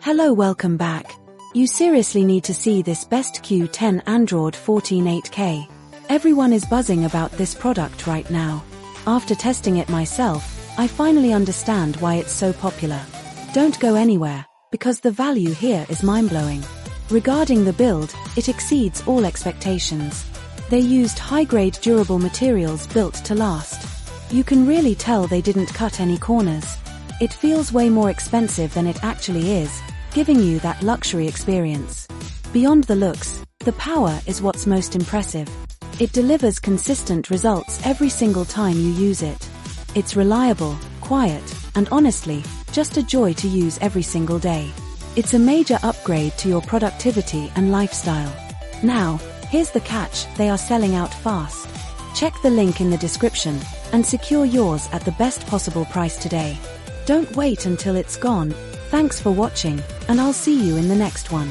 Hello, welcome back. You seriously need to see this best Q10 Android14 8K. Everyone is buzzing about this product right now. After testing it myself, I finally understand why it's so popular. Don't go anywhere, because the value here is mind-blowing. Regarding the build, it exceeds all expectations. They used high-grade durable materials built to last. You can really tell they didn't cut any corners. It feels way more expensive than it actually is, giving you that luxury experience. Beyond the looks, the power is what's most impressive. It delivers consistent results every single time you use it. It's reliable, quiet, and honestly, just a joy to use every single day. It's a major upgrade to your productivity and lifestyle. Now, here's the catch: they are selling out fast. Check the link in the description and secure yours at the best possible price today. Don't wait until it's gone. Thanks for watching, and I'll see you in the next one.